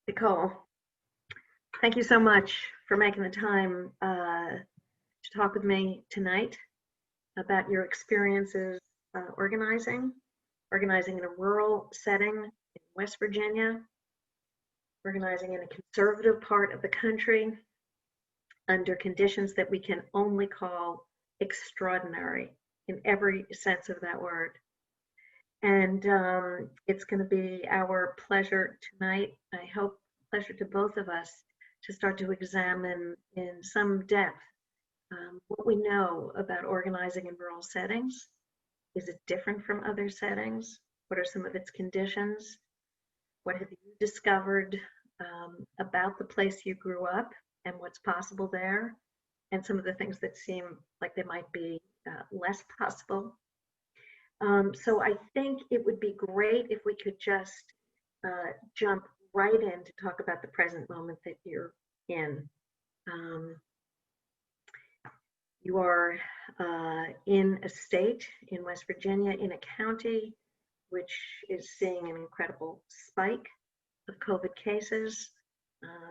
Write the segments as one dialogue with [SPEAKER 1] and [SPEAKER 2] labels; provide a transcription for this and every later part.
[SPEAKER 1] Nicole, thank you so much for making the time to talk with me tonight about your experiences organizing in a rural setting in West Virginia, organizing in a conservative part of the country under conditions that we can only call extraordinary in every sense of that word. And it's going to be our pleasure tonight, I hope, pleasure to both of us, to start to examine in some depth what we know about organizing in rural settings. Is it different from other settings? What are some of its conditions? What have you discovered about the place you grew up and what's possible there? And some of the things that seem like they might be less possible. So I think it would be great if we could just jump right in to talk about the present moment that you're in. You are in a state in West Virginia, in a county which is seeing an incredible spike of COVID cases.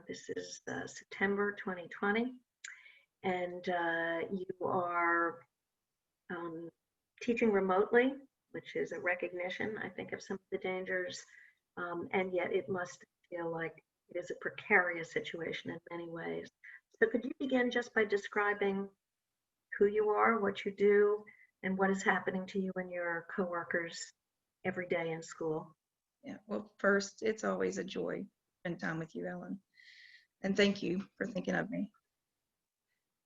[SPEAKER 1] This is September 2020, and you are teaching remotely, which is a recognition, I think, of some of the dangers, and yet it must feel like it is a precarious situation in many ways. So could you begin just by describing who you are, what you do, and what is happening to you and your coworkers every day in school?
[SPEAKER 2] Yeah, well, first, it's always a joy to spend time with you, Ellen, and thank you for thinking of me.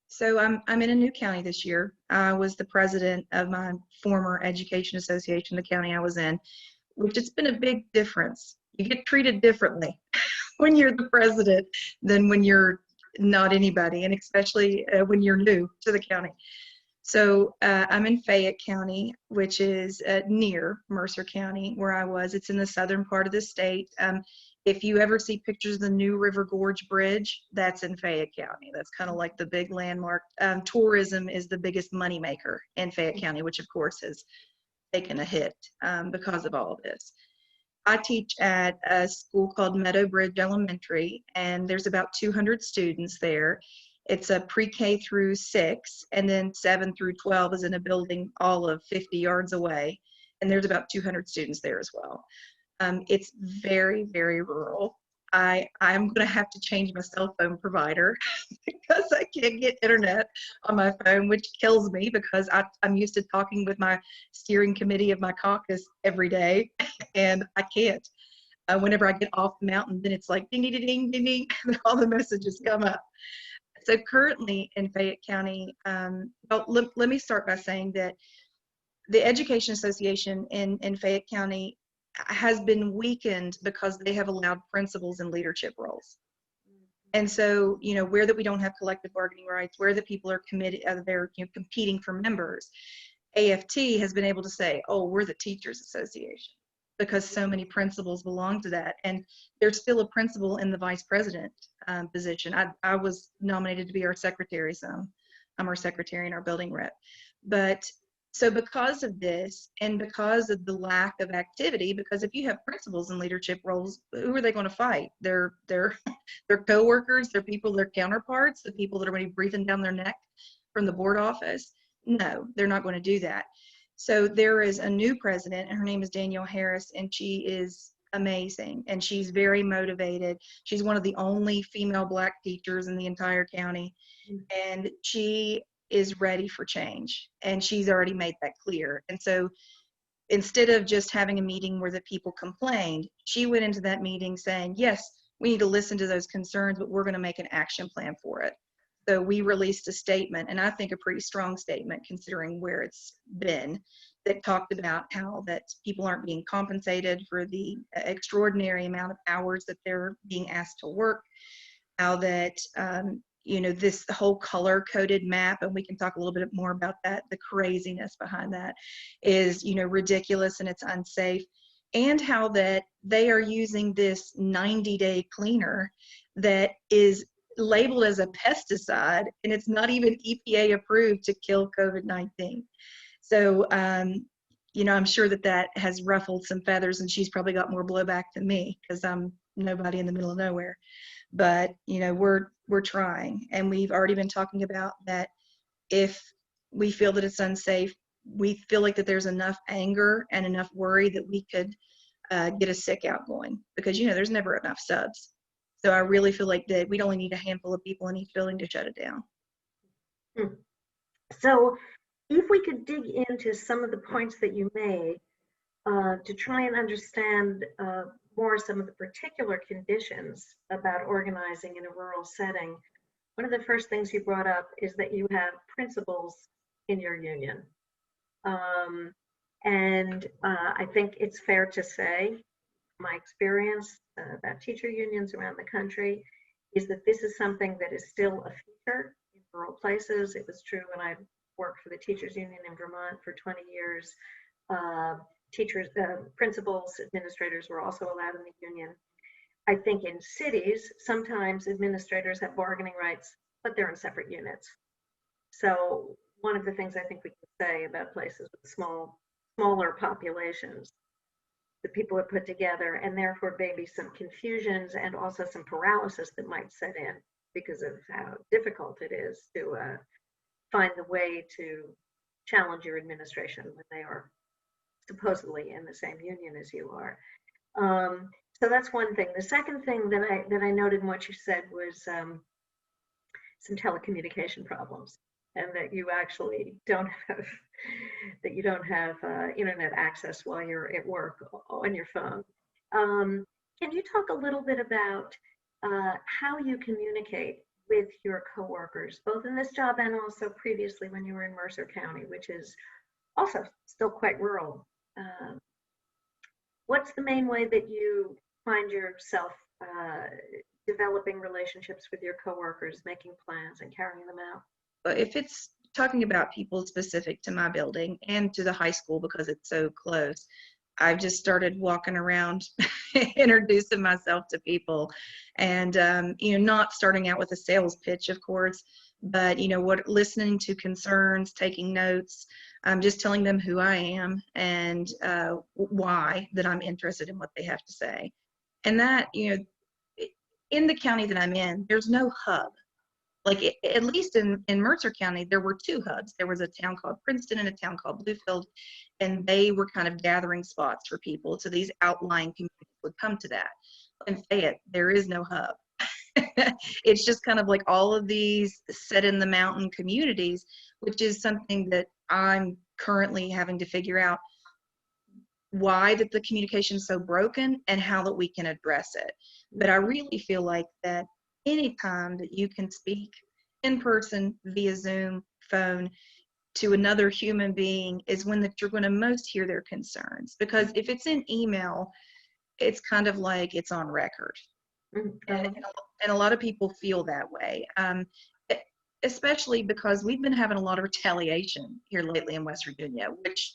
[SPEAKER 2] So I'm in a new county this year. I was the president of my former education association, the county I was in, which it's been a big difference. You get treated differently when you're the president than when you're not anybody, and especially when you're new to the county. So I'm in Fayette County, which is near Mercer County, where I was. It's in the southern part of the state. If you ever see pictures of the New River Gorge Bridge, that's in Fayette County. That's kind of like the big landmark. Tourism is the biggest moneymaker in Fayette County, which of course has taken a hit because of all of this. I teach at a school called Meadow Bridge Elementary, and there's about 200 students there. It's a pre-K through 6, and then 7 through 12 is in a building all of 50 yards away, and there's about 200 students there as well. It's very, very rural. I'm going to have to change my cell phone provider because I can't get internet on my phone, which kills me because I'm used to talking with my steering committee of my caucus every day, and I can't. Whenever I get off the mountain, then it's like ding, ding, ding, ding, ding, and all the messages come up. So currently in Fayette County, well, let me start by saying that the Education Association in Fayette County has been weakened because they have allowed principals in leadership roles. And so, you know, where that we don't have collective bargaining rights, where the people are committed, they're competing for members, AFT has been able to say, oh, we're the Teachers Association, because so many principals belong to that. And there's still a principal in the vice president position. I was nominated to be our secretary, so I'm our secretary and our building rep. But so because of this, and because of the lack of activity, because if you have principals in leadership roles, who are they going to fight? Their coworkers, their people, their counterparts, the people that are going to be breathing down their neck from the board office? No, they're not going to do that. So there is a new president, and her name is Danielle Harris, and she is amazing, and she's very motivated. She's one of the only female Black teachers in the entire county, and she is ready for change, and she's already made that clear. And so instead of just having a meeting where the people complained, she went into that meeting saying, yes, we need to listen to those concerns, but we're going to make an action plan for it. So we released a statement, and I think a pretty strong statement considering where it's been, that talked about how that people aren't being compensated for the extraordinary amount of hours that they're being asked to work, how that you know, this whole color-coded map, and we can talk a little bit more about that, the craziness behind that is, you know, ridiculous and it's unsafe, and how that they are using this 90-day cleaner that is labeled as a pesticide, and it's not even EPA approved to kill COVID-19. So, you know, I'm sure that that has ruffled some feathers, and she's probably got more blowback than me because I'm nobody in the middle of nowhere. But, we're trying, and we've already been talking about that. If we feel that it's unsafe, we feel like that there's enough anger and enough worry that we could get a sick out going, because there's never enough subs. So I really feel like that we'd only need a handful of people in each building to shut it down.
[SPEAKER 1] So if we could dig into some of the points that you made to try and understand more some of the particular conditions about organizing in a rural setting, one of the first things you brought up is that you have principals in your union. And I think it's fair to say, my experience about teacher unions around the country is that this is something that is still a feature in rural places. It was true when I worked for the teachers union in Vermont for 20 years. Teachers, principals, administrators were also allowed in the union. I think in cities, sometimes administrators have bargaining rights, but they're in separate units. So one of the things I think we can say about places with smaller populations, the people are put together, and therefore maybe some confusions and also some paralysis that might set in because of how difficult it is to find the way to challenge your administration when they are supposedly in the same union as you are. So that's one thing. The second thing that I noted in what you said was some telecommunication problems, and that you actually don't have internet access while you're at work on your phone. Can you talk a little bit about how you communicate with your coworkers, both in this job and also previously when you were in Mercer County, which is also still quite rural? What's the main way that you find yourself developing relationships with your coworkers, making plans and carrying them out?
[SPEAKER 2] If it's talking about people specific to my building and to the high school because it's so close, I've just started walking around introducing myself to people, and not starting out with a sales pitch, of course, but listening to concerns, taking notes, just telling them who I am and why that I'm interested in what they have to say. And that, in the county that I'm in, there's no hub. Like, at least in Mercer County, there were two hubs. There was a town called Princeton and a town called Bluefield, and they were kind of gathering spots for people. So these outlying communities would come to that. In Fayette, there is no hub. It's just kind of like all of these set in the mountain communities, which is something that I'm currently having to figure out why that the communication is so broken and how that we can address it. But I really feel like that anytime that you can speak in person, via Zoom, phone, to another human being is when that you're going to most hear their concerns. Because if it's in email, it's kind of like it's on record. And a lot of people feel that way, especially because we've been having a lot of retaliation here lately in West Virginia, which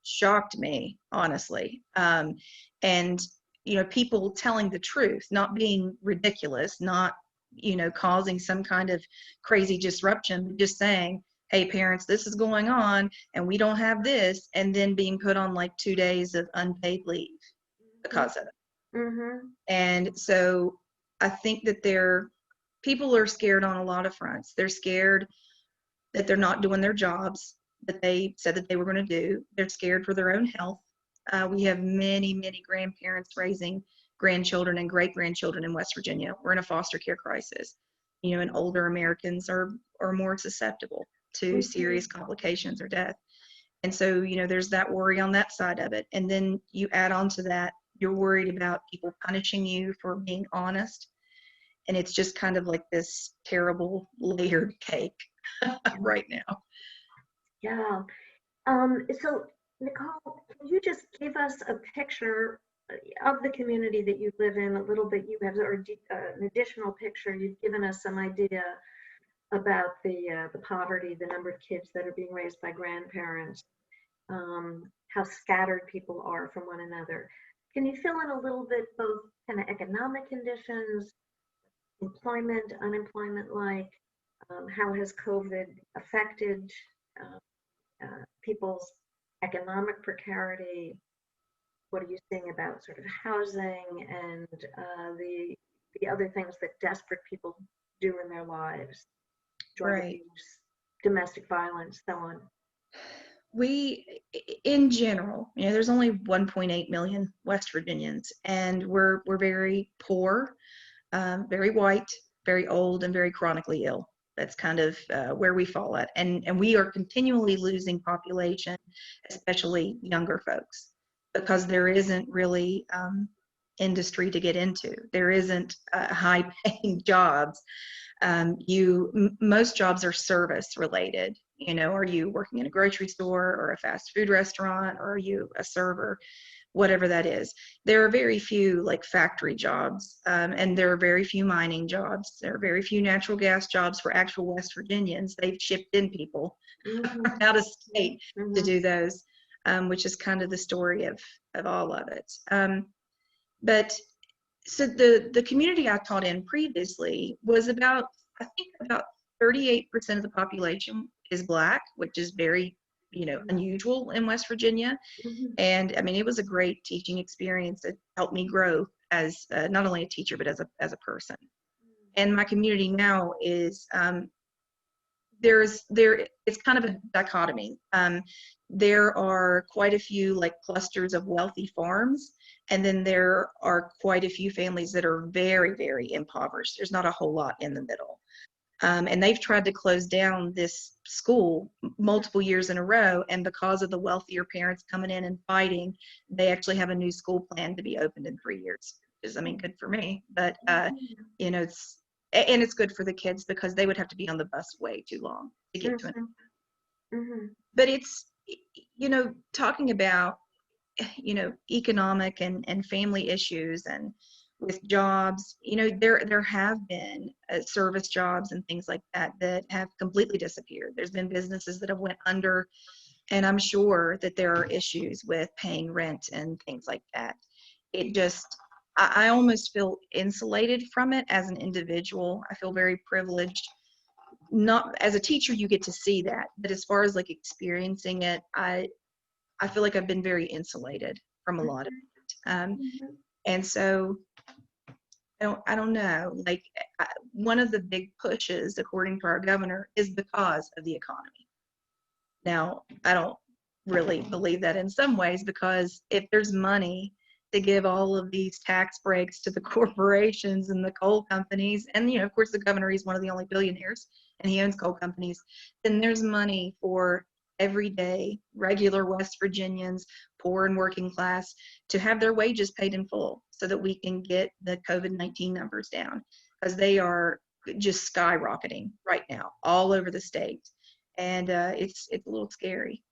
[SPEAKER 2] shocked me, honestly. And people telling the truth, not being ridiculous, not causing some kind of crazy disruption, but just saying, hey parents, this is going on and we don't have this, and then being put on like 2 days of unpaid leave because of it.
[SPEAKER 1] Mm-hmm.
[SPEAKER 2] And so I think that people are scared on a lot of fronts. They're scared that they're not doing their jobs that they said that they were going to do. They're scared for their own health. We have many, many grandparents raising grandchildren and great-grandchildren in West Virginia. We're in a foster care crisis, and older Americans are more susceptible to serious complications or death. And so, there's that worry on that side of it. And then you add on to that, you're worried about people punishing you for being honest. And it's just kind of like this terrible layered cake right now.
[SPEAKER 1] Yeah. So, Nicole, can you just give us a picture of the community that you live in a little bit? You have an additional picture. You've given us some idea about the poverty, the number of kids that are being raised by grandparents, how scattered people are from one another. Can you fill in a little bit both kind of economic conditions, employment, unemployment like, how has COVID affected people's economic precarity, what are you seeing about sort of housing and the other things that desperate people do in their lives, drug
[SPEAKER 2] Right.
[SPEAKER 1] abuse, domestic violence, so on?
[SPEAKER 2] In general, there's only 1.8 million West Virginians, and we're very poor, very white, very old, and very chronically ill. That's kind of where we fall at, and we are continually losing population, especially younger folks, because there isn't really industry to get into. There isn't high-paying jobs. Most jobs are service related. Are you working in a grocery store or a fast food restaurant, or are you a server, whatever that is? There are very few like factory jobs, and there are very few mining jobs. There are very few natural gas jobs for actual West Virginians. They've shipped in people
[SPEAKER 1] Mhm,
[SPEAKER 2] out of state to
[SPEAKER 1] mhm,
[SPEAKER 2] do those, which is kind of the story of all of it. But so the community I taught in previously was about, I think about 38% of the population is Black, which is very, unusual in West Virginia.
[SPEAKER 1] mhm,
[SPEAKER 2] And I mean, it was a great teaching experience that helped me grow as not only a teacher, but as a person. And my community now is it's kind of a dichotomy. There are quite a few like clusters of wealthy farms, and then there are quite a few families that are very, very impoverished. There's not a whole lot in the middle. And they've tried to close down this school multiple years in a row, and because of the wealthier parents coming in and fighting, they actually have a new school planned to be opened in 3 years, which is, I mean, good for me, but it's good for the kids because they would have to be on the bus way too long to get to it.
[SPEAKER 1] mhm, mhm,
[SPEAKER 2] But it's, talking about, economic and family issues and with jobs, there have been service jobs and things like that that have completely disappeared. There's been businesses that have went under, and I'm sure that there are issues with paying rent and things like that. It just, I almost feel insulated from it as an individual. I feel very privileged. Not as a teacher, you get to see that, but as far as like experiencing it, I feel like I've been very insulated from a lot of it.
[SPEAKER 1] mhm,
[SPEAKER 2] And so I don't know, like one of the big pushes, according to our governor, is because of the economy. Now, I don't really believe that in some ways, because if there's money to give all of these tax breaks to the corporations and the coal companies, and of course the governor is one of the only billionaires and he owns coal companies, then there's money for everyday regular West Virginians, poor and working class, to have their wages paid in full so that we can get the COVID-19 numbers down, because they are just skyrocketing right now all over the state, and it's a little scary.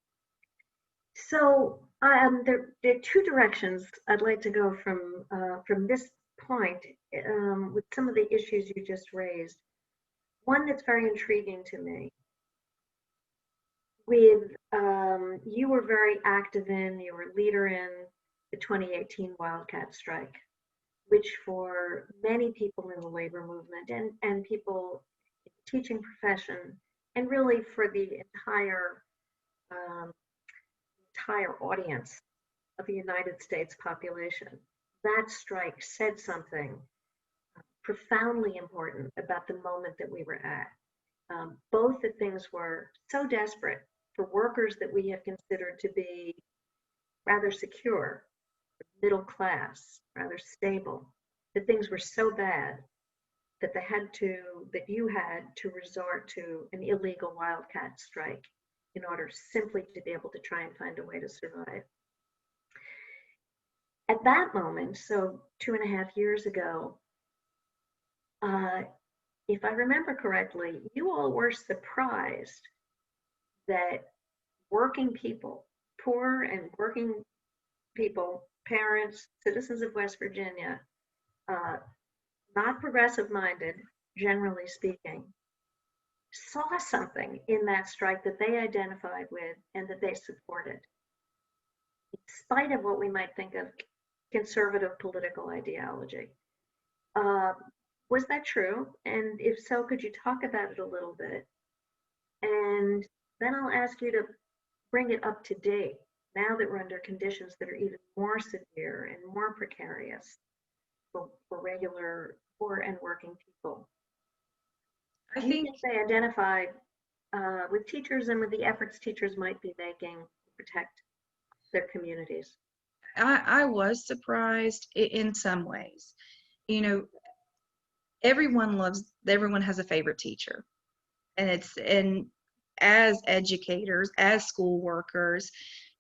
[SPEAKER 1] So there are two directions I'd like to go from this point with some of the issues you just raised. One that's very intriguing to me. You were very active you were a leader in the 2018 Wildcat Strike, which for many people in the labor movement and people in the teaching profession, and really for the um, entire audience of the United States population. That strike said something profoundly important about the moment that we were at. Both the things were so desperate for workers that we have considered to be rather secure, middle class, rather stable. That things were so bad that that you had to resort to an illegal wildcat strike in order simply to be able to try and find a way to survive. At that moment, so 2.5 years ago, uh, if I remember correctly, you all were surprised that working people, poor and working people, parents, citizens of West Virginia, uh, not progressive minded, generally speaking, saw something in that strike that they identified with and that they supported, in spite of what we might think of conservative political ideology. Uh, was that true? And if so, could you talk about it a little bit? And then I'll ask you to bring it up to date. now that we're under conditions that are even more severe and more precarious for regular poor and working people.
[SPEAKER 2] I
[SPEAKER 1] Do you
[SPEAKER 2] think
[SPEAKER 1] think they identified with teachers and with the efforts teachers might be making to protect their communities?
[SPEAKER 2] I was surprised in some ways. You know, everyone has a favorite teacher. And as educators, as school workers,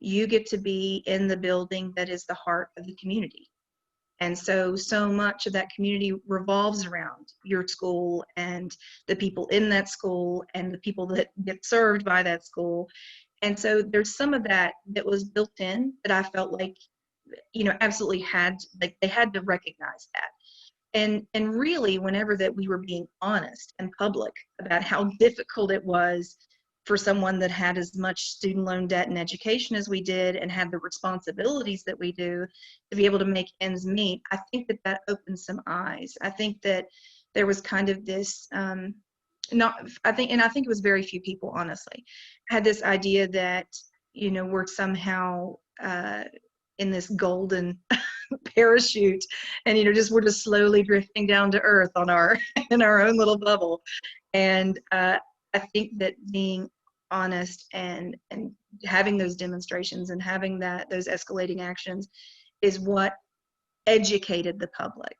[SPEAKER 2] you get to be in the building that is the heart of the community. And so much of that community revolves around your school and the people in that school and the people that get served by that school. And so there's some of that that was built in that I felt like, absolutely like they had to recognize that. And really, whenever that we were being honest and public about how difficult it was for someone that had as much student loan debt and education as we did and had the responsibilities that we do to be able to make ends meet, I think that opened some eyes. I think that there was kind of this I think it was very few people, honestly, had this idea that we're somehow in this golden parachute, and we're just slowly drifting down to earth on our in our own little bubble. And I think that being honest and having those demonstrations and having those escalating actions is what educated the public,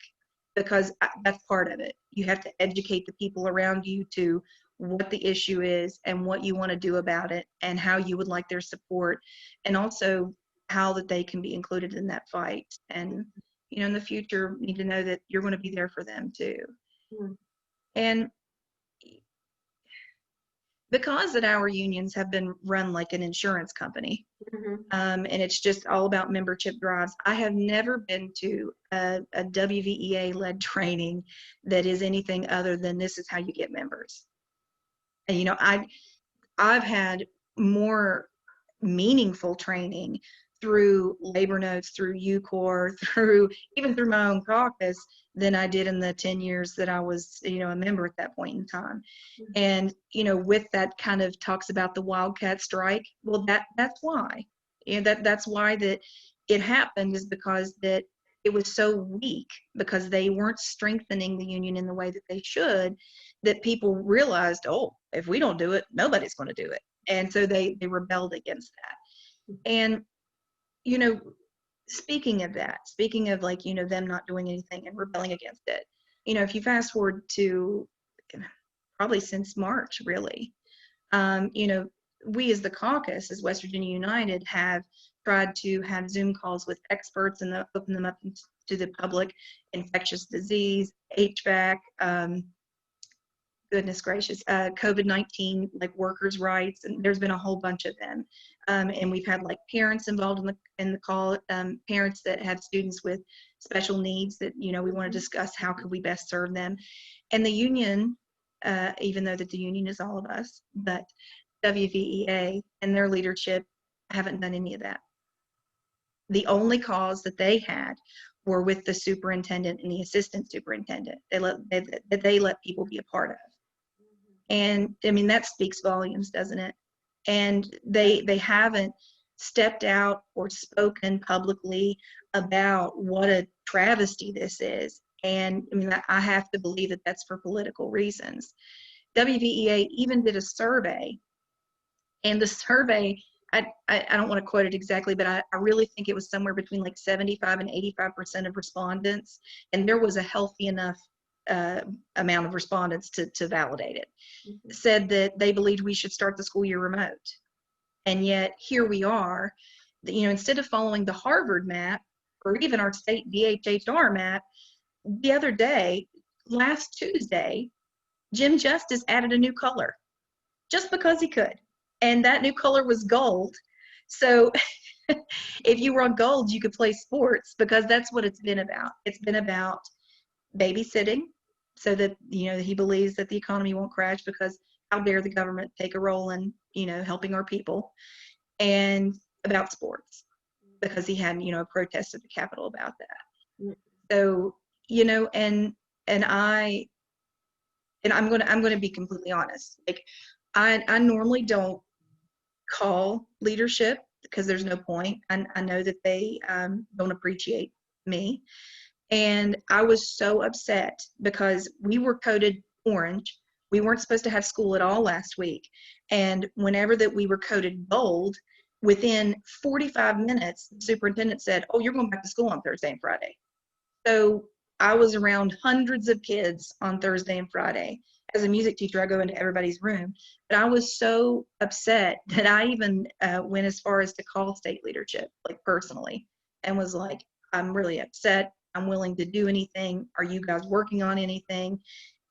[SPEAKER 2] because that's part of it. You have to educate the people around you to what the issue is and what you want to do about it and how you would like their support, and also how that they can be included in that fight. And in the future, need to know that you're going to be there for them too.
[SPEAKER 1] Mm-hmm.
[SPEAKER 2] And because that our unions have been run like an insurance company, and it's just all about membership drives, I have never been to a WVEA-led training that is anything other than this is how you get members. And I've had more meaningful training through labor notes, through UCOR, even through my own caucus than I did in the 10 years that I was, a member at that point in time. And, with that kind of talks about the Wildcat Strike. Well, that's why. That's why that it happened, is because that it was so weak, because they weren't strengthening the union in the way that they should, that people realized, oh, if we don't do it, nobody's going to do it. And so they rebelled against that. And, speaking of like, them not doing anything and rebelling against it, if you fast forward to probably since March, really, we as the caucus, as West Virginia United, have tried to have Zoom calls with experts and open them up to the public: infectious disease, HVAC, goodness gracious, COVID-19, like workers' rights, and there's been a whole bunch of them. And we've had like parents involved in the call, parents that have students with special needs that, we want to discuss how could we best serve them. And the union, even though that the union is all of us, but WVEA and their leadership haven't done any of that. The only calls that they had were with the superintendent and the assistant superintendent. They let people be a part of. And I mean, that speaks volumes, doesn't it? And they haven't stepped out or spoken publicly about what a travesty this is. And I mean, I have to believe that that's for political reasons. WVEA even did a survey, and the survey, I don't want to quote it exactly, but I really think it was somewhere between like 75 and 85% of respondents, and there was a healthy enough amount of respondents to validate it, said that they believed we should start the school year remote. And yet here we are, instead of following the Harvard map or even our state DHHR map, the other day, last Tuesday, Jim Justice added a new color just because he could. And that new color was gold. So if you were on gold, you could play sports, because that's what it's been about. It's been about babysitting, so that, he believes that the economy won't crash, because how dare the government take a role in, helping our people, and about sports, because he had, a protest at the Capitol about that. So, and I'm going to be completely honest. Like, I normally don't call leadership because there's no point. I know that they don't appreciate me. And I was so upset because we were coded orange. We weren't supposed to have school at all last week. And whenever that we were coded gold, within 45 minutes, the superintendent said, "Oh, you're going back to school on Thursday and Friday." So I was around hundreds of kids on Thursday and Friday. As a music teacher, I go into everybody's room. But I was so upset that I even went as far as to call state leadership, like personally, and was like, "I'm really upset. I'm willing to do anything. Are you guys working on anything?"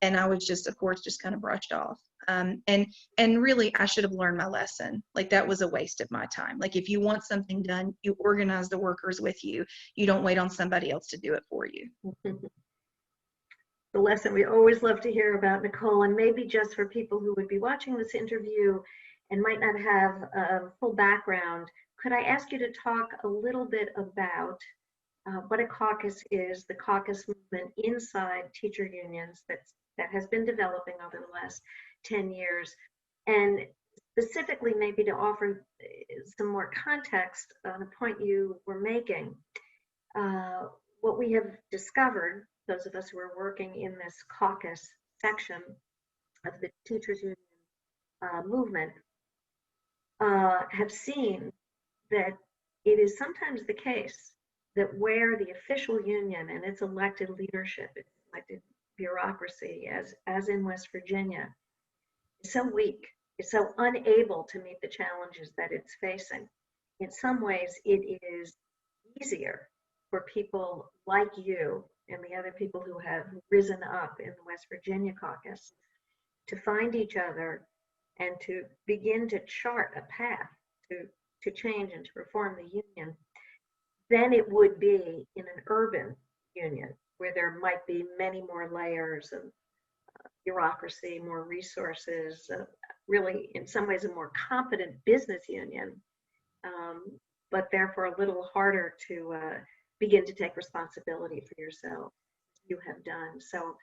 [SPEAKER 2] And I was just, of course, just kind of brushed off. And really, I should have learned my lesson. Like, that was a waste of my time. Like, if you want something done, you organize the workers with you. You don't wait on somebody else to do it for you.
[SPEAKER 1] The lesson we always love to hear about, Nicole, and maybe just for people who would be watching this interview and might not have a full background, could I ask you to talk a little bit about what a caucus is, the caucus movement inside teacher unions that has been developing over the last 10 years, and specifically maybe to offer some more context on a point you were making. What we have discovered, those of us who are working in this caucus section of the teachers union movement, have seen that it is sometimes the case that where the official union and its elected leadership, its elected bureaucracy, as in West Virginia, is so weak, is so unable to meet the challenges that it's facing. In some ways, it is easier for people like you and the other people who have risen up in the West Virginia caucus to find each other and to begin to chart a path to change and to reform the union than it would be in an urban union where there might be many more layers of bureaucracy, more resources, really in some ways a more competent business union, but therefore a little harder to begin to take responsibility for yourself. You have done. So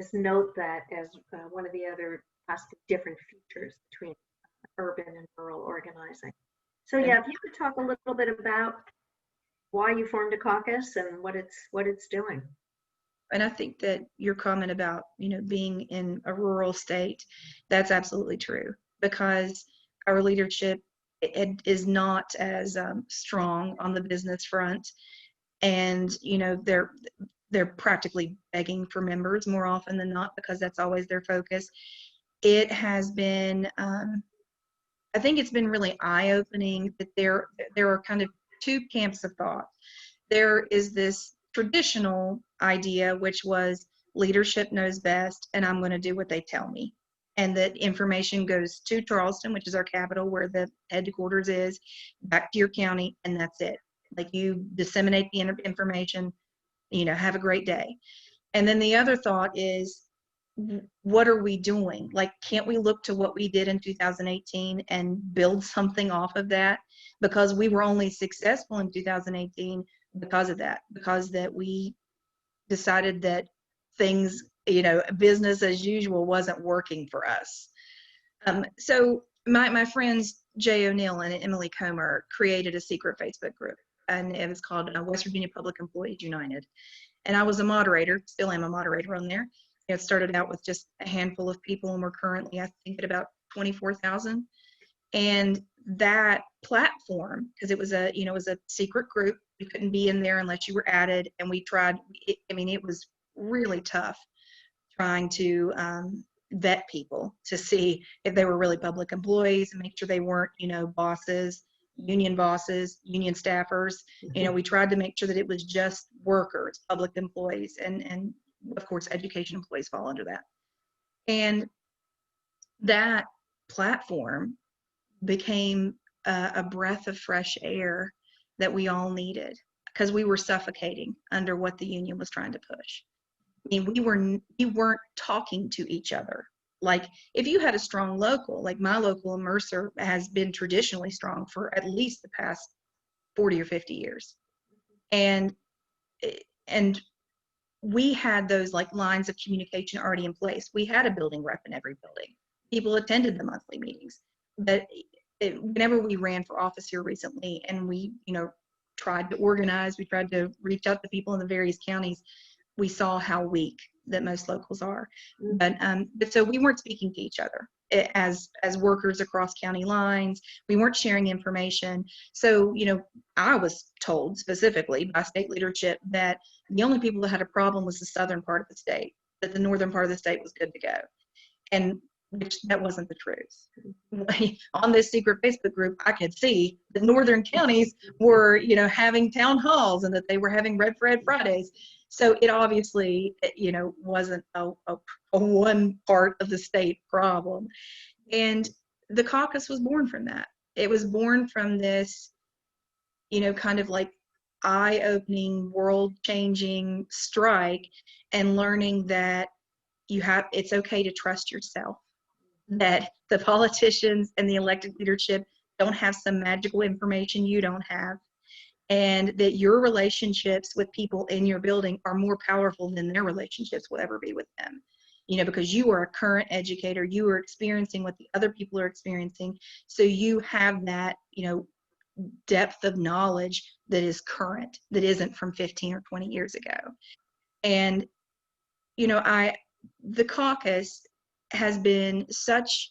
[SPEAKER 1] just note that as one of the other possibly different features between urban and rural organizing. So yeah, if you could talk a little bit about why you formed a caucus and what it's doing.
[SPEAKER 2] And I think that your comment about, being in a rural state, that's absolutely true, because our leadership it is not as strong on the business front, and they're practically begging for members more often than not because that's always their focus. It has been, I think it's been really eye-opening that there are kind of two camps of thought. There is this traditional idea, which was leadership knows best, and I'm going to do what they tell me. And that information goes to Charleston, which is our capital, where the headquarters is, back to your county, and that's it. Like, you disseminate the information, have a great day. And then the other thought is, what are we doing? Like, can't we look to what we did in 2018 and build something off of that? Because we were only successful in 2018 because of that, because that we decided that things, business as usual wasn't working for us. So my friends Jay O'Neill and Emily Comer created a secret Facebook group, and it was called West Virginia Public Employees United. And I was a moderator, still am a moderator on there. It started out with just a handful of people, and we're currently, I think, at about 24,000. And that platform, because it was a secret group, you couldn't be in there unless you were added. And we tried, it was really tough trying to vet people to see if they were really public employees and make sure they weren't, bosses, union staffers. We tried to make sure that it was just workers, public employees, and of course, education employees fall under that. And that platform became a breath of fresh air that we all needed, because we were suffocating under what the union was trying to push. We weren't talking to each other. Like, if you had a strong local, like my local in Mercer has been traditionally strong for at least the past 40 or 50 years. And we had those like lines of communication already in place. We had a building rep in every building. People attended the monthly meetings. But whenever we ran for office here recently, and we, tried to organize, we tried to reach out to people in the various counties, we saw how weak that most locals are. But so we weren't speaking to each other as workers across county lines. We weren't sharing information. So, I was told specifically by state leadership that the only people that had a problem was the southern part of the state, that the northern part of the state was good to go. And which that wasn't the truth. On this secret Facebook group, I could see the northern counties were, having town halls and that they were having Red for Ed Fridays. So it obviously, wasn't a one part of the state problem. And the caucus was born from that. It was born from this, kind of like eye-opening, world-changing strike, and learning that it's okay to trust yourself, that the politicians and the elected leadership don't have some magical information you don't have, and that your relationships with people in your building are more powerful than their relationships will ever be with them. Because you are a current educator, you are experiencing what the other people are experiencing, so you have that, depth of knowledge that is current, that isn't from 15 or 20 years ago. And, the caucus has been such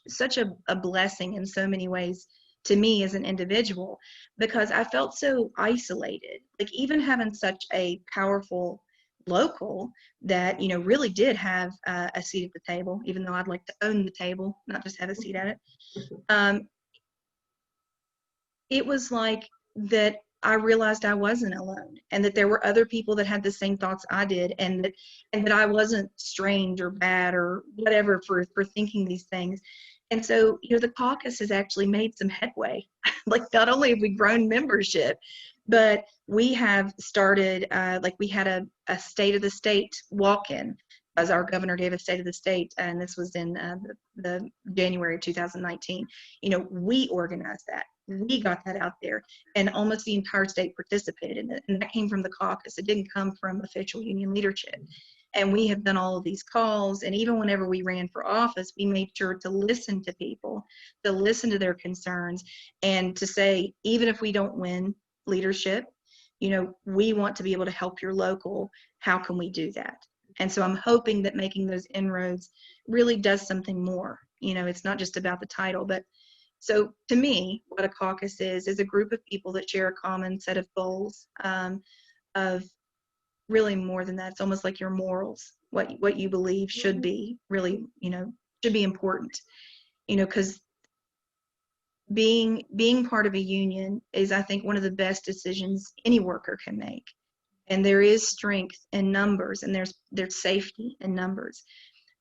[SPEAKER 2] a blessing in so many ways to me as an individual, because I felt so isolated. Like, even having such a powerful local that, really did have a seat at the table, even though I'd like to own the table, not just have a seat at it. It was like that I realized I wasn't alone, and that there were other people that had the same thoughts I did, and that I wasn't strange or bad or whatever for thinking these things. And so, the caucus has actually made some headway. Like, not only have we grown membership, but we have started, we had a state of the state walk-in, as our governor gave a state of the state, and this was in the January 2019. We organized that. We got that out there, and almost the entire state participated in it. And that came from the caucus. It didn't come from official union leadership. And we have done all of these calls, and even whenever we ran for office, we made sure to listen to people, to listen to their concerns, and to say, even if we don't win leadership, we want to be able to help your local. How can we do that? And so I'm hoping that making those inroads really does something more. It's not just about the title, but so to me, what a caucus is a group of people that share a common set of goals, of really more than that. It's almost like your morals, what you believe should be really, should be important, because being part of a union is, I think, one of the best decisions any worker can make. And there is strength in numbers, and there's safety in numbers.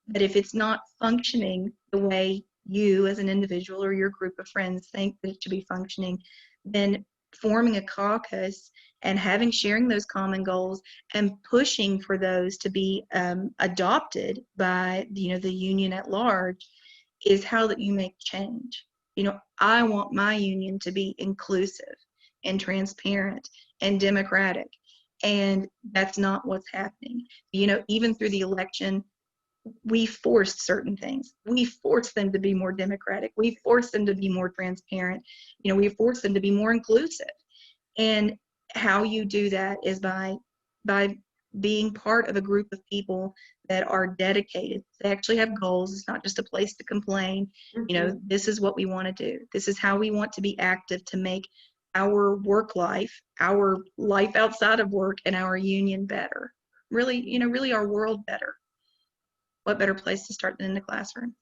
[SPEAKER 2] But if it's not functioning the way you as an individual or your group of friends think that it should be functioning, then forming a caucus and sharing those common goals and pushing for those to be adopted by the union at large is how that you make change. I want my union to be inclusive and transparent and democratic, and that's not what's happening. Even through the election, we forced certain things. We forced them to be more democratic. We forced them to be more transparent. We forced them to be more inclusive. And how you do that is by being part of a group of people that are dedicated. They actually have goals. It's not just a place to complain. This is what we want to do. This is how we want to be active to make our work life, our life outside of work, and our union better. Really, really our world better. What better place to start than in the classroom?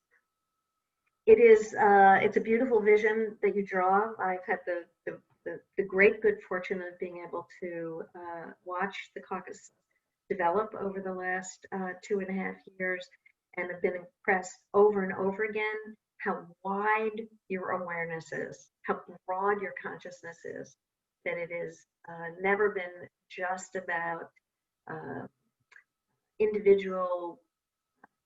[SPEAKER 1] It is. It's a beautiful vision that you draw. I've had the great good fortune of being able to watch the caucus develop over the last 2.5 years, and have been impressed over and over again how wide your awareness is, how broad your consciousness is, that it is never been just about individual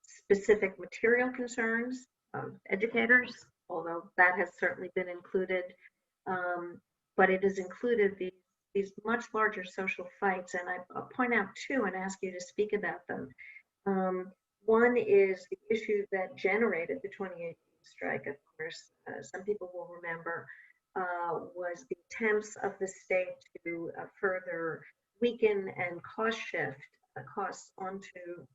[SPEAKER 1] specific material concerns of educators, although that has certainly been included, but it has included these much larger social fights, and I'll point out two and ask you to speak about them. One is the issue that generated the 2018 Strike, of course, some people will remember, was the attempts of the state to further weaken and cost shift costs onto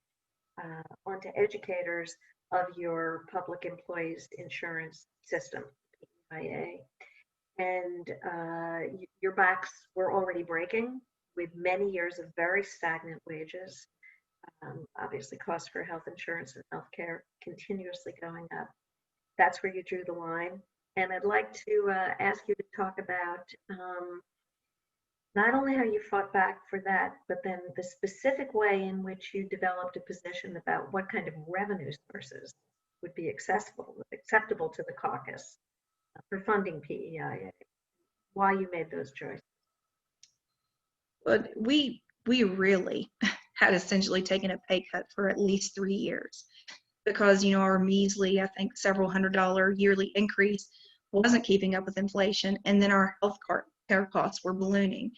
[SPEAKER 1] educators of your public employees insurance system, PIA. And your backs were already breaking with many years of very stagnant wages. Obviously, costs for health insurance and healthcare continuously going up. That's where you drew the line. And I'd like to ask you to talk about not only how you fought back for that, but then the specific way in which you developed a position about what kind of revenue sources would be acceptable to the caucus for funding PEIA, why you made those choices.
[SPEAKER 2] But we really had essentially taken a pay cut for at least 3 years because, you know, our measly, I think, several $100 yearly increase wasn't keeping up with inflation, and then our health care costs were ballooning.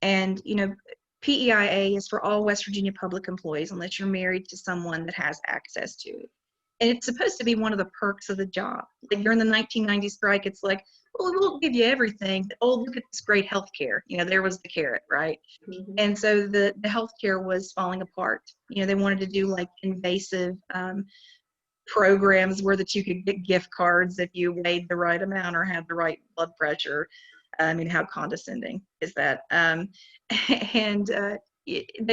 [SPEAKER 2] And, you know, PEIA is for all West Virginia public employees unless you're married to someone that has access to it. And it's supposed to be one of the perks of the job. Like during the 1990 strike, it's like, well, we'll give you everything. But, oh, look at this great health care. You know, there was the carrot, right?
[SPEAKER 1] Mm-hmm.
[SPEAKER 2] And so the health care was falling apart. You know, they wanted to do like invasive programs where that you could get gift cards if you weighed the right amount or had the right blood pressure. I mean, how condescending is that? They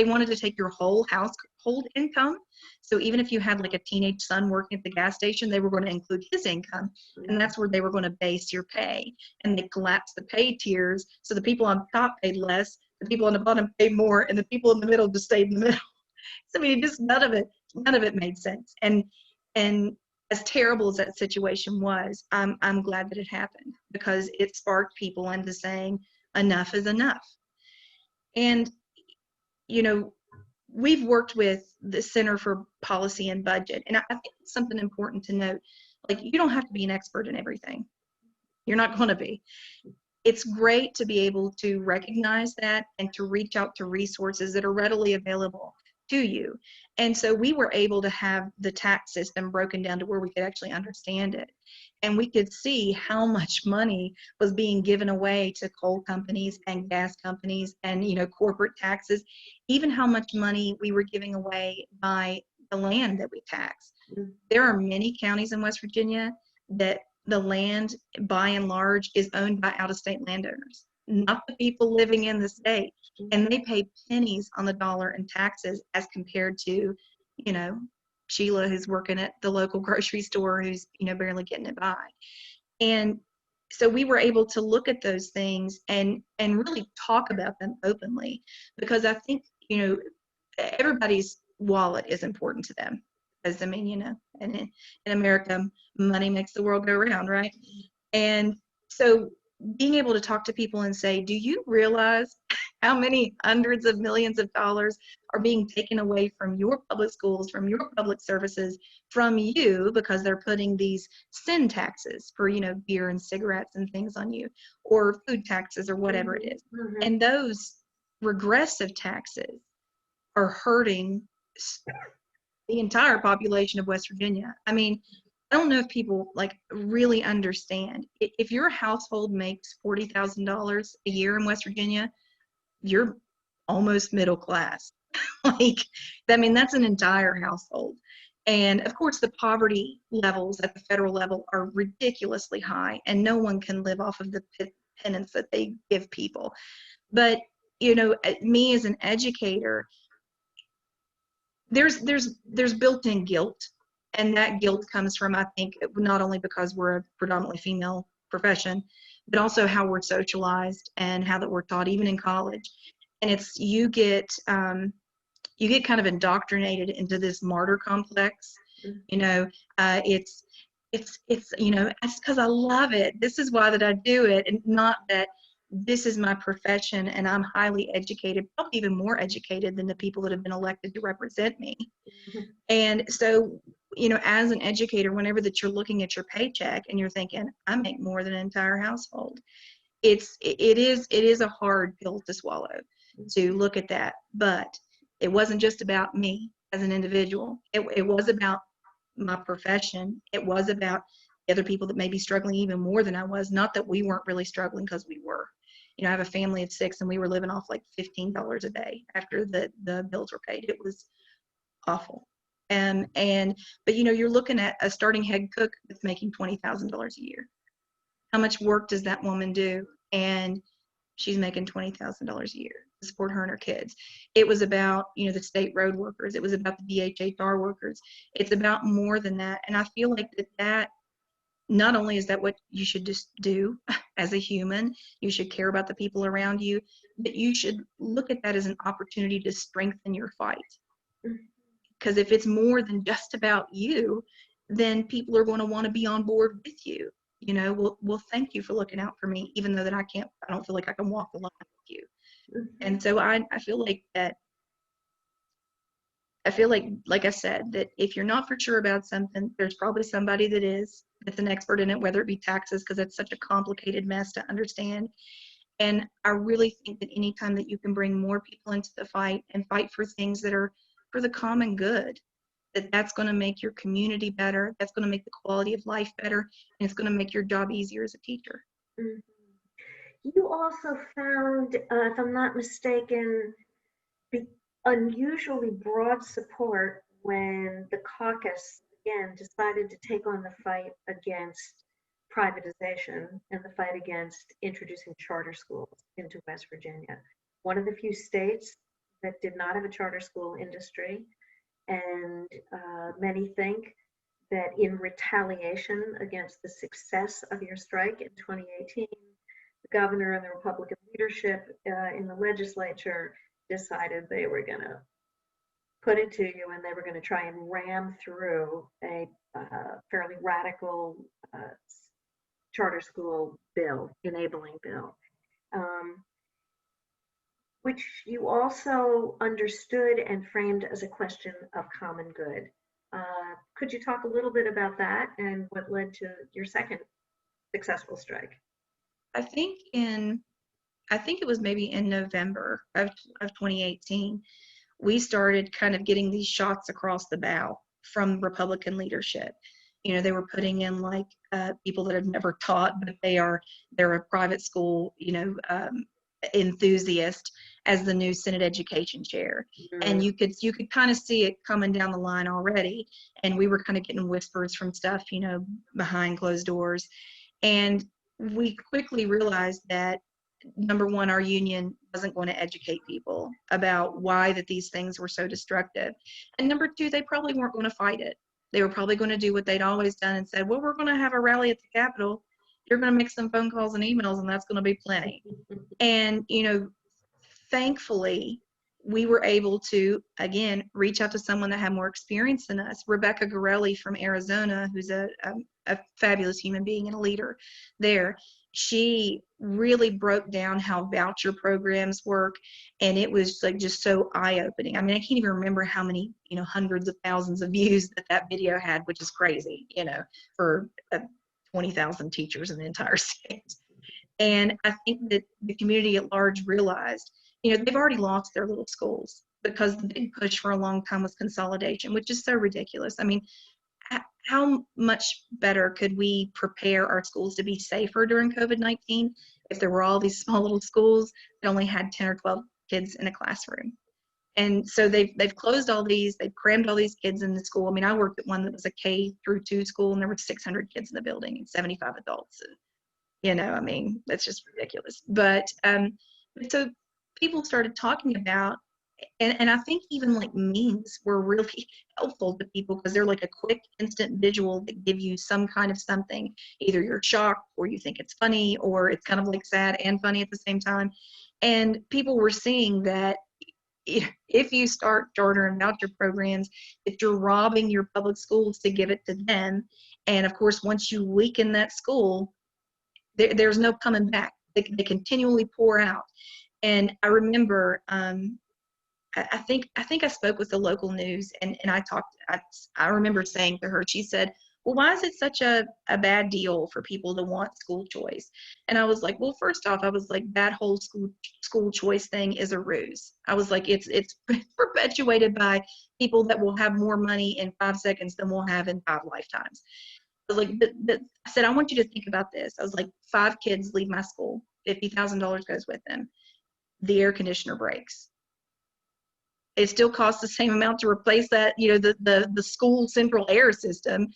[SPEAKER 2] wanted to take your whole household income. So even if you had like a teenage son working at the gas station, they were going to include his income. And that's where they were going to base your pay. And they collapsed the pay tiers. So the people on top paid less, the people on the bottom paid more, and the people in the middle just stayed in the middle. So I mean, just none of it made sense. And as terrible as that situation was, I'm glad that it happened because it sparked people into saying enough is enough. And, you know, we've worked with the Center for Policy and Budget, and I think it's something important to note. Like, you don't have to be an expert in everything. You're not going to be. It's great to be able to recognize that and to reach out to resources that are readily available to you. And so we were able to have the tax system broken down to where we could actually understand it. And we could see how much money was being given away to coal companies and gas companies and, you know, corporate taxes, even how much money we were giving away by the land that we tax. There are many counties in West Virginia that the land, by and large, is owned by out-of-state landowners, not the people living in the state. And they pay pennies on the dollar in taxes as compared to, you know, Sheila, who's working at the local grocery store, who's, you know, barely getting it by. And so we were able to look at those things and really talk about them openly, because I think, you know, everybody's wallet is important to them. Because, I mean, you know, and in America, money makes the world go round, right? And so being able to talk to people and say, do you realize how many hundreds of millions of dollars are being taken away from your public schools, from your public services, from you, because they're putting these sin taxes for, you know, beer and cigarettes and things on you, or food taxes or whatever it is.
[SPEAKER 1] Mm-hmm.
[SPEAKER 2] And those regressive taxes are hurting the entire population of West Virginia. I mean, I don't know if people like really understand. If your household makes $40,000 a year in West Virginia, you're almost middle class. Like, I mean, that's an entire household. And of course, the poverty levels at the federal level are ridiculously high, and no one can live off of the pittance that they give people. But, you know, me as an educator, there's built-in guilt, and that guilt comes from, I think, not only because we're a predominantly female profession, but also how we're socialized and how that we're taught even in college. And it's you get kind of indoctrinated into this martyr complex. You know, it's you know, it's because I love it. This is why that I do it, and not that this is my profession and I'm highly educated, probably even more educated than the people that have been elected to represent me. Mm-hmm. And so, you know, as an educator, whenever that you're looking at your paycheck and you're thinking, I make more than an entire household, it is a hard pill to swallow to look at that. But it wasn't just about me as an individual. It was about my profession. It was about the other people that may be struggling even more than I was. Not that we weren't really struggling, because we were. You know, I have a family of 6, and we were living off like $15 a day after the bills were paid. It was awful. But you know, you're looking at a starting head cook that's making $20,000 a year. How much work does that woman do? And she's making $20,000 a year to support her and her kids. It was about, you know, the state road workers. It was about the DHHR workers. It's about more than that. And I feel like that not only is that what you should just do as a human, you should care about the people around you, but you should look at that as an opportunity to strengthen your fight. Because if it's more than just about you, then people are going to want to be on board with you. You know, well, thank you for looking out for me, even though that I don't feel like I can walk the line with you. And so I feel like like I said, that if you're not for sure about something, there's probably somebody that's an expert in it, whether it be taxes, because it's such a complicated mess to understand. And I really think that anytime that you can bring more people into the fight and fight for things that are for the common good, that's going to make your community better, that's going to make the quality of life better, and it's going to make your job easier as a teacher.
[SPEAKER 1] Mhm. You also found, if I'm not mistaken, unusually broad support when the caucus, again, decided to take on the fight against privatization and the fight against introducing charter schools into West Virginia. One of the few states that did not have a charter school industry, and many think that in retaliation against the success of your strike in 2018, the governor and the Republican leadership in the legislature decided they were going to put it to you, and they were going to try and ram through a fairly radical charter school bill, enabling bill, which you also understood and framed as a question of common good. Could you talk a little bit about that and what led to your second successful strike?
[SPEAKER 2] I think it was maybe in November of 2018, we started kind of getting these shots across the bow from Republican leadership. You know, they were putting in like people that have never taught, but they're a private school, you know, enthusiast as the new Senate Education Chair. And you could kind of see it coming down the line already. And we were kind of getting whispers from stuff, you know, behind closed doors. And we quickly realized that, number one, our union wasn't going to educate people about why that these things were so destructive. And number two, they probably weren't going to fight it. They were probably going to do what they'd always done and said, well, we're going to have a rally at the Capitol. You're going to make some phone calls and emails, and that's going to be plenty. And, you know, thankfully, we were able to, again, reach out to someone that had more experience than us. Rebecca Gorelli from Arizona, who's a fabulous human being and a leader there. She really broke down how voucher programs work, and it was like just so eye-opening. I mean, I can't even remember how many, you know, hundreds of thousands of views that video had, which is crazy, you know, for 20,000 teachers in the entire state. And I think that the community at large realized, you know, they've already lost their little schools because the big push for a long time was consolidation, which is so ridiculous. I mean, how much better could we prepare our schools to be safer during COVID-19 if there were all these small little schools that only had 10 or 12 kids in a classroom? And so they've closed all these, they've crammed all these kids in the school. I mean, I worked at one that was a K-2 school, and there were 600 kids in the building and 75 adults. And, you know, I mean, that's just ridiculous. But so people started talking about, and I think even like memes were really helpful to people because they're like a quick, instant visual that give you some kind of something. Either you're shocked, or you think it's funny, or it's kind of like sad and funny at the same time. And people were seeing that if you start charter and voucher programs, if you're robbing your public schools to give it to them, and of course, once you weaken that school, there's no coming back. They continually pour out. And I remember, I think I spoke with the local news, and I remember saying to her, she said, well, why is it such a bad deal for people to want school choice? And I was like, well, first off, I was like, that whole school choice thing is a ruse. I was like, it's perpetuated by people that will have more money in 5 seconds than we'll have in 5 lifetimes. I was like, I said, I want you to think about this. I was like, 5 kids leave my school, $50,000 goes with them. The air conditioner breaks. It still costs the same amount to replace that, the school central air system.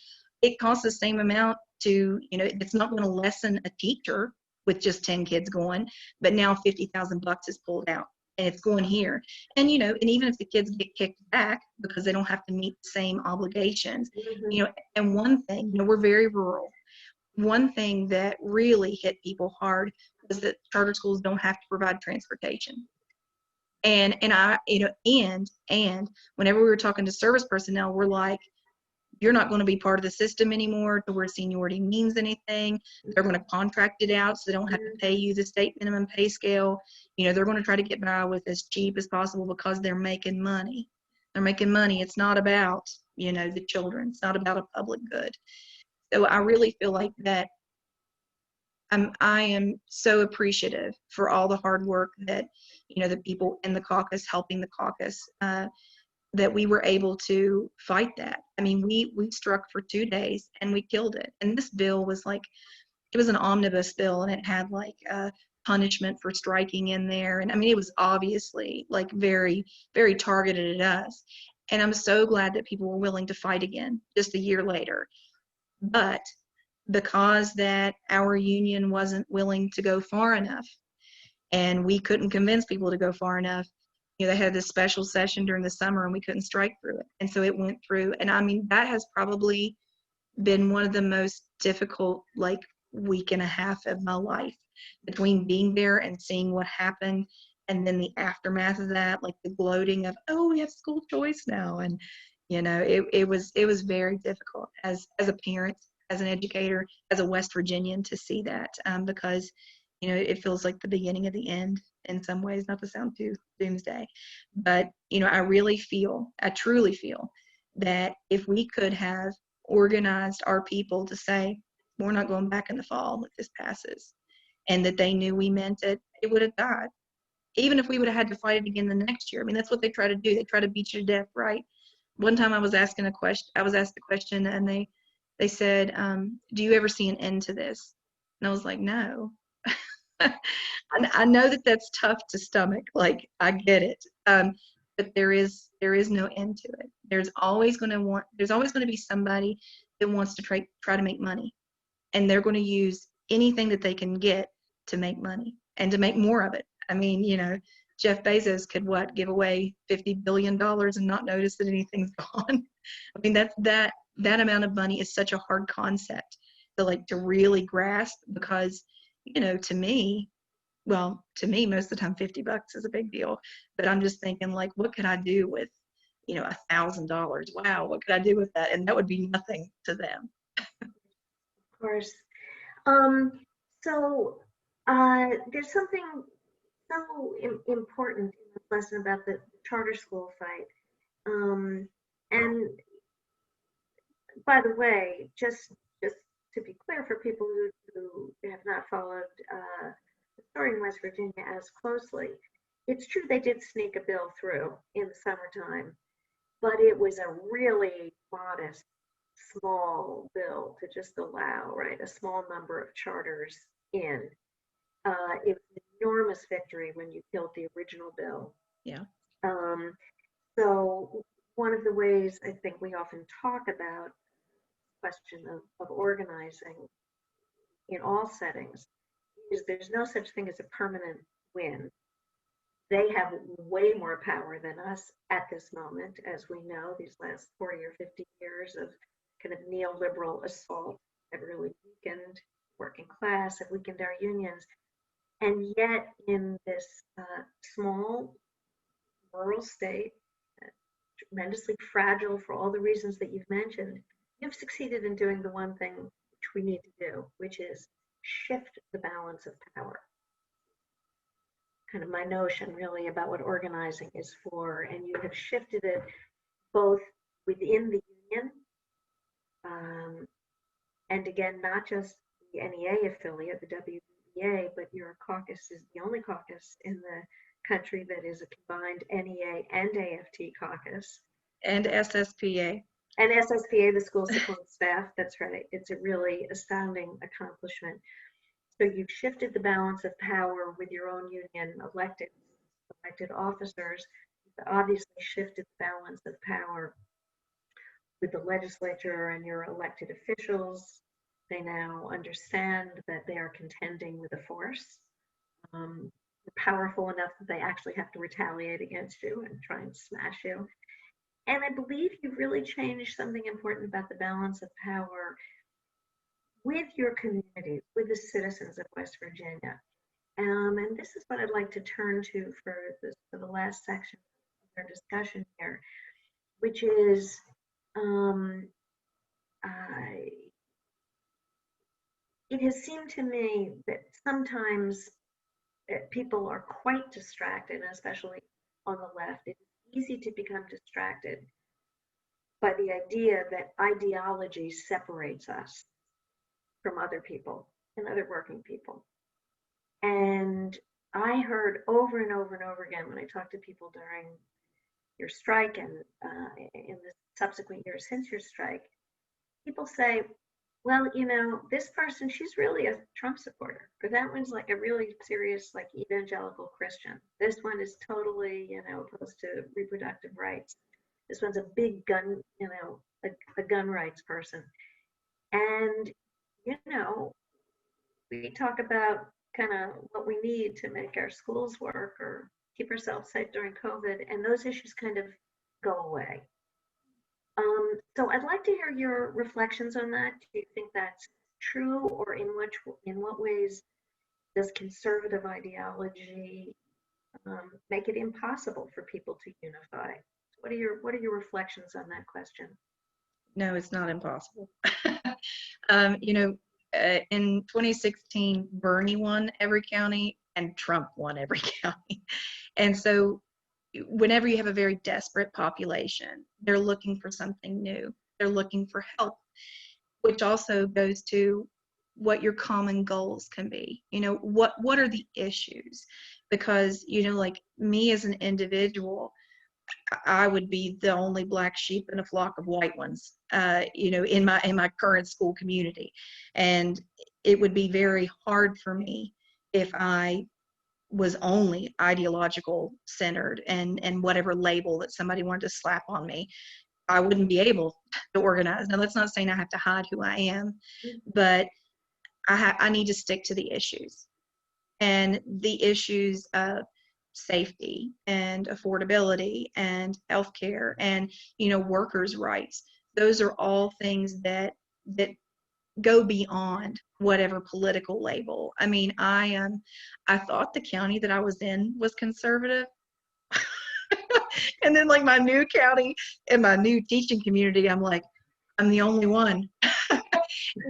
[SPEAKER 2] It costs the same amount to, it's not going to lessen a teacher with just 10 kids going, but now $50,000 is pulled out and it's going here. And, and even if the kids get kicked back because they don't have to meet the same obligations, and one thing, we're very rural. One thing that really hit people hard was that charter schools don't have to provide transportation. And I, and whenever we were talking to service personnel, we're like, you're not going to be part of the system anymore to where seniority means anything. They're going to contract it out so they don't have to pay you the state minimum pay scale. They're going to try to get by with as cheap as possible because they're making money. They're making money. It's not about, the children. It's not about a public good. So I really feel like that I am so appreciative for all the hard work that, the people in the caucus, helping the caucus, that we were able to fight that. I mean, we struck for 2 days and we killed it. And this bill was like, it was an omnibus bill and it had like punishment for striking in there. And I mean, it was obviously like very, very targeted at us. And I'm so glad that people were willing to fight again just a year later. But because that our union wasn't willing to go far enough and we couldn't convince people to go far enough, they had this special session during the summer and we couldn't strike through it. And so it went through. And I mean, that has probably been one of the most difficult week and a half of my life, between being there and seeing what happened and then the aftermath of that, like the gloating of, oh, we have school choice now. And it was very difficult as a parent, as an educator, as a West Virginian, to see that, because it feels like the beginning of the end in some ways, not to sound too doomsday. But I truly feel that if we could have organized our people to say, we're not going back in the fall if this passes, and that they knew we meant it, it would have died. Even if we would have had to fight it again the next year. I mean, that's what they try to do. They try to beat you to death, right? One time I was asked the question and they said, do you ever see an end to this? And I was like, no. I know that that's tough to stomach. Like, I get it. But there is no end to it. There's always going to be somebody that wants to try to make money. And they're going to use anything that they can get to make money and to make more of it. I mean, Jeff Bezos could give away $50 billion and not notice that anything's gone. I mean, that amount of money is such a hard concept to really grasp, because, to me, most of the time, $50 is a big deal. But I'm just thinking, what could I do with, $1,000? Wow, what could I do with that? And that would be nothing to them.
[SPEAKER 1] Of course. So there's something so important in this lesson about the charter school fight. And by the way, just to be clear for people who have not followed the story in West Virginia as closely, it's true they did sneak a bill through in the summertime, but it was a really modest, small bill to just allow, a small number of charters in. It was an enormous victory when you killed the original bill.
[SPEAKER 2] Yeah.
[SPEAKER 1] So one of the ways I think we often talk about the question of organizing in all settings is there's no such thing as a permanent win. They have way more power than us at this moment, as we know, these last 40 or 50 years of kind of neoliberal assault have really weakened working class, have weakened our unions. And yet in this small rural state, tremendously fragile for all the reasons that you've mentioned, you've succeeded in doing the one thing which we need to do, which is shift the balance of power. Kind of my notion really about what organizing is for, and you have shifted it both within the union, and again, not just the NEA affiliate, the WBA, but your caucus is the only caucus in the country that is a combined NEA and AFT caucus.
[SPEAKER 2] And SSPA.
[SPEAKER 1] And SSPA, the school support staff, that's right. It's a really astounding accomplishment. So you've shifted the balance of power with your own union elected officers. You've obviously shifted the balance of power with the legislature and your elected officials. They now understand that they are contending with a force. They're powerful enough that they actually have to retaliate against you and try and smash you. And I believe you've really changed something important about the balance of power with your communities, with the citizens of West Virginia. And this is what I'd like to turn to for the last section of our discussion here, which is um, it has seemed to me that sometimes people are quite distracted, especially on the left. It's easy to become distracted by the idea that ideology separates us from other people and other working people. And I heard over and over and over again when I talked to people during your strike and in the subsequent years since your strike, people say, well, this person, she's really a Trump supporter, but that one's like a really serious, like evangelical Christian. This one is totally, opposed to reproductive rights. This one's a big gun, a gun rights person. And, we talk about kind of what we need to make our schools work or keep ourselves safe during COVID, and those issues kind of go away. So I'd like to hear your reflections on that. Do you think that's true, or in what ways does conservative ideology make it impossible for people to unify? What are your reflections on that question?
[SPEAKER 2] No, it's not impossible. In 2016, Bernie won every county and Trump won every county. And so whenever you have a very desperate population, they're looking for something new. They're looking for help, which also goes to what your common goals can be. What are the issues? Because, like me as an individual, I would be the only black sheep in a flock of white ones, in my current school community. And it would be very hard for me if I was only ideological centered and whatever label that somebody wanted to slap on me, I wouldn't be able to organize. Now, that's not saying I have to hide who I am, but I need to stick to the issues. And the issues of safety and affordability and healthcare and workers' rights. Those are all things that go beyond whatever political label. I mean, I thought the county that I was in was conservative. And then like my new county and my new teaching community, I'm like, I'm the only one.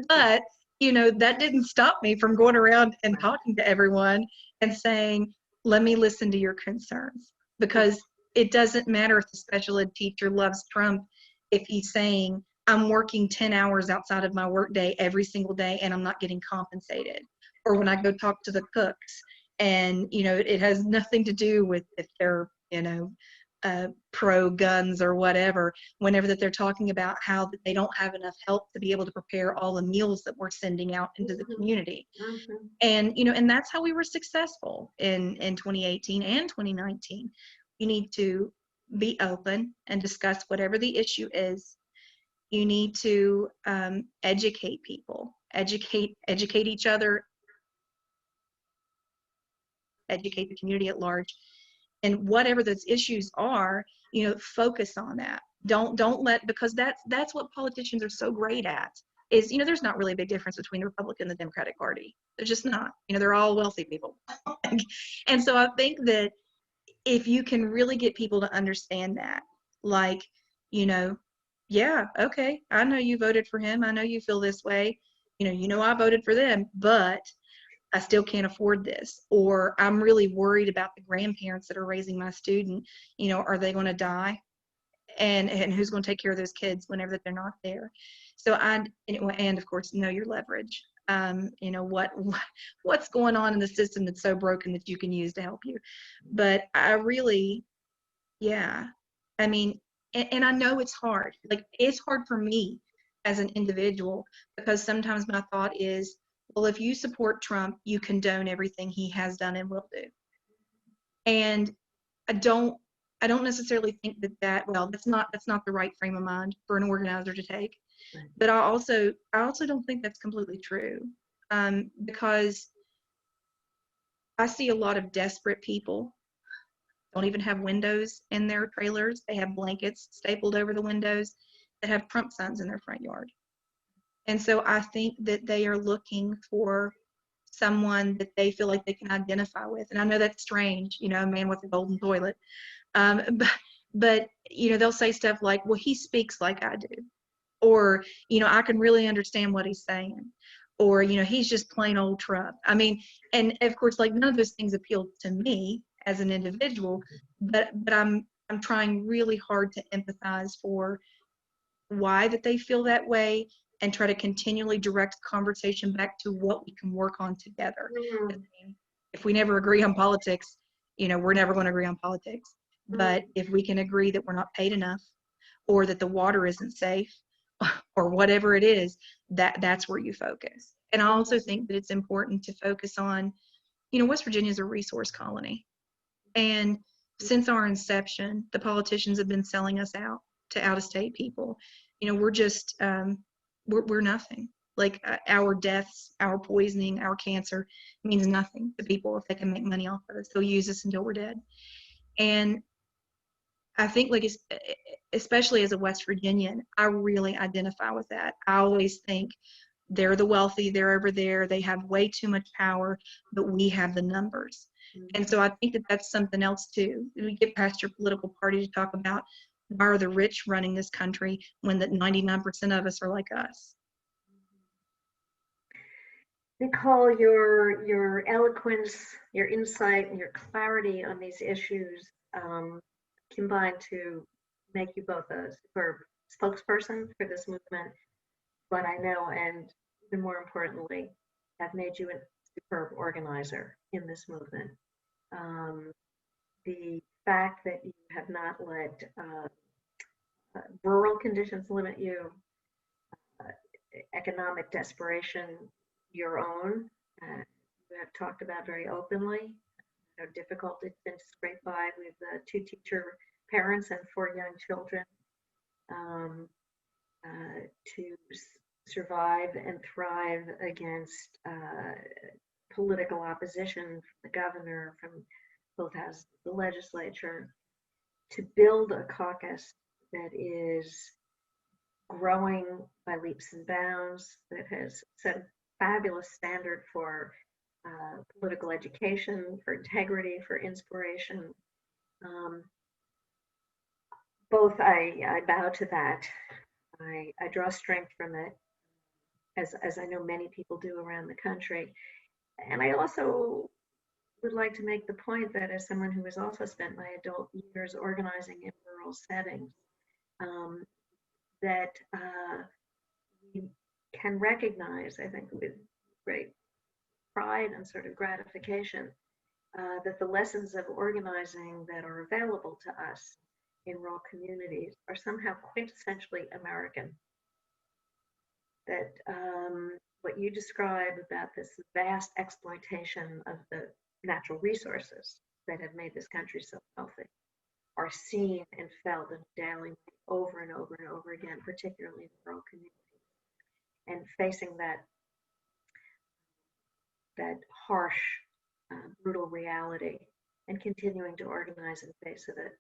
[SPEAKER 2] But that didn't stop me from going around and talking to everyone and saying, let me listen to your concerns, because it doesn't matter if the special ed teacher loves Trump if he's saying, I'm working 10 hours outside of my workday every single day and I'm not getting compensated. Or when I go talk to the cooks and, it has nothing to do with if they're, pro guns or whatever, whenever that they're talking about how they don't have enough help to be able to prepare all the meals that we're sending out into the community.
[SPEAKER 1] Mm-hmm.
[SPEAKER 2] And, and that's how we were successful in 2018 and 2019. You need to be open and discuss whatever the issue is. You need to educate people, educate each other, educate the community at large. And whatever those issues are, focus on that. Don't let, because that's what politicians are so great at, is, there's not really a big difference between the Republican and the Democratic Party. There's just not. They're all wealthy people. And so I think that if you can really get people to understand that, like, yeah, okay, I know you voted for him. I know you feel this way. I voted for them, but I still can't afford this. Or I'm really worried about the grandparents that are raising my student. Are they going to die? And who's going to take care of those kids whenever they're not there? So and of course, know your leverage. What's going on in the system that's so broken that you can use to help you. But I really, yeah, I mean, and I know it's hard. Like, it's hard for me as an individual, because sometimes my thought is, well, if you support Trump, you condone everything he has done and will do. And I don't I don't necessarily think well, that's not the right frame of mind for an organizer to take. But I also don't think that's completely true, because I see a lot of desperate people don't even have windows in their trailers. They have blankets stapled over the windows that have Trump signs in their front yard. And so I think that they are looking for someone that they feel like they can identify with. And I know that's strange, a man with a golden toilet. Um, but they'll say stuff like, well, he speaks like I do. Or, I can really understand what he's saying. Or, he's just plain old Trump. I mean, and of course, like, none of those things appeal to me as an individual, but I'm trying really hard to empathize for why that they feel that way, and try to continually direct the conversation back to what we can work on together. I mean, if we never agree on politics, we're never going to agree on politics. But if we can agree that we're not paid enough, or that the water isn't safe, or whatever it is, that's where you focus. And I also think that it's important to focus on, West Virginia is a resource colony. And since our inception, the politicians have been selling us out to out-of-state people. We're just, we're nothing. Like, our deaths, our poisoning, our cancer means nothing to people if they can make money off of us. They'll use us until we're dead. And I think, like, especially as a West Virginian, I really identify with that. I always think they're the wealthy, they're over there, they have way too much power, but we have the numbers. And so I think that that's something else too. We get past your political party to talk about, why are the rich running this country when that 99% of us are like us?
[SPEAKER 1] Nicole, your eloquence, your insight, and your clarity on these issues combine to make you both a superb spokesperson for this movement. But I know, and even more importantly, have made you a superb organizer in this movement. The fact that you have not let rural conditions limit you, economic desperation your own, you have talked about very openly how difficult it's been to scrape by with 2 teacher parents and 4 young children, to survive and thrive against political opposition from the governor, from both houses of the legislature, to build a caucus that is growing by leaps and bounds, that has set a fabulous standard for political education, for integrity, for inspiration. Both I bow to that. I draw strength from it, as I know many people do around the country. And I also would like to make the point that, as someone who has also spent my adult years organizing in rural settings, that we can recognize, I think, with great pride and sort of gratification, that the lessons of organizing that are available to us in rural communities are somehow quintessentially American. That what you describe about this vast exploitation of the natural resources that have made this country so healthy are seen and felt in a daily over and over and over again, particularly in rural communities. And facing that harsh, brutal reality and continuing to organize in the face of it,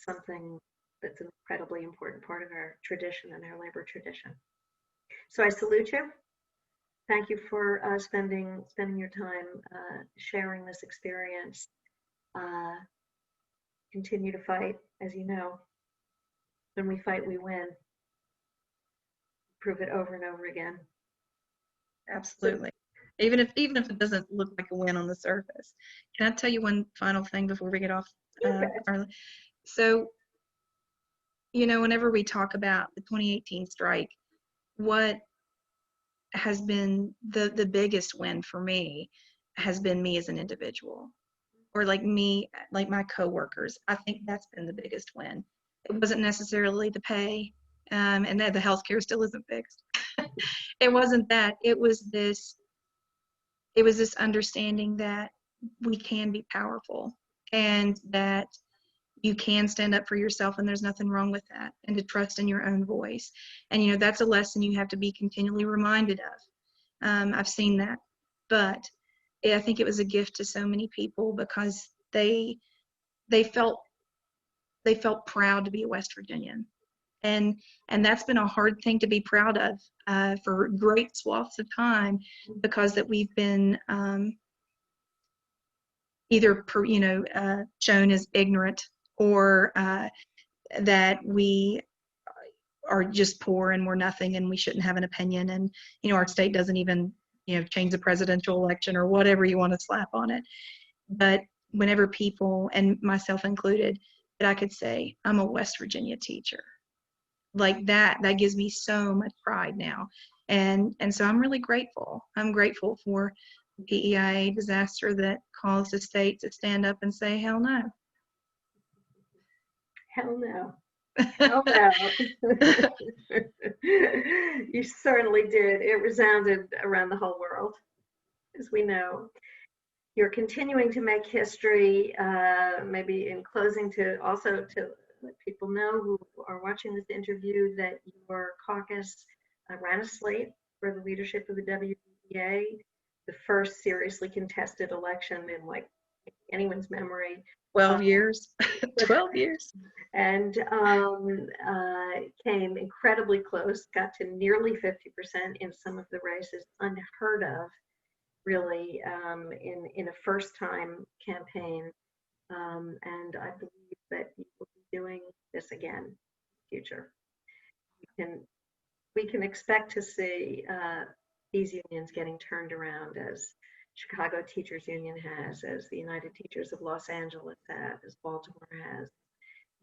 [SPEAKER 1] something that's an incredibly important part of our tradition and our labor tradition. So I salute you. Thank you for spending your time sharing this experience. Continue to fight, as you know. When we fight, we win. Prove it over and over again.
[SPEAKER 2] Absolutely. Even if it doesn't look like a win on the surface. Can I tell you one final thing before we get off? So, whenever we talk about the 2018 strike, what has been the biggest win for me has been me as an individual, or like me, like my coworkers. I think that's been the biggest win. It wasn't necessarily the pay, and that the healthcare still isn't fixed. It wasn't that. It was this understanding that we can be powerful and that you can stand up for yourself, and there's nothing wrong with that, and to trust in your own voice. And, you know, that's a lesson you have to be continually reminded of. I've seen that. But I think it was a gift to so many people because they felt proud to be a West Virginian. And that's been a hard thing to be proud of for great swaths of time, because that we've been either shown as ignorant, or that we are just poor and we're nothing and we shouldn't have an opinion, and our state doesn't even change the presidential election or whatever you want to slap on it. But whenever people, and myself included, that I could say I'm a West Virginia teacher, like that gives me so much pride now. And so I'm really grateful. I'm grateful for the PEIA disaster that caused the state to stand up and say, hell no.
[SPEAKER 1] Hell no. Hell no. You certainly did. It resounded around the whole world, as we know. You're continuing to make history, maybe in closing, to also to let people know who are watching this interview that your caucus ran a slate for the leadership of the WVA, the first seriously contested election in like anyone's memory.
[SPEAKER 2] 12 years. 12 years.
[SPEAKER 1] And came incredibly close, got to nearly 50% in some of the races, unheard of, really, in a first-time campaign. And I believe that you will be doing this again in the future. We can expect to see these unions getting turned around, as Chicago Teachers Union has, as the United Teachers of Los Angeles have, as Baltimore has.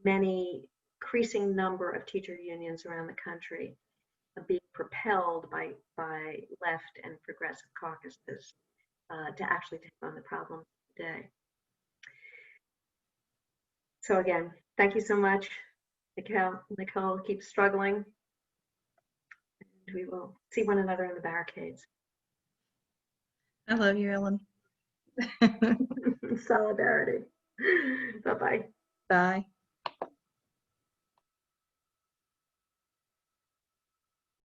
[SPEAKER 1] Many increasing number of teacher unions around the country are being propelled by left and progressive caucuses to actually take on the problems today. So again, thank you so much, Nicole. Nicole, keep struggling. And we will see one another in the barricades.
[SPEAKER 2] I love you, Ellen.
[SPEAKER 1] Solidarity. Bye-bye.
[SPEAKER 2] Bye.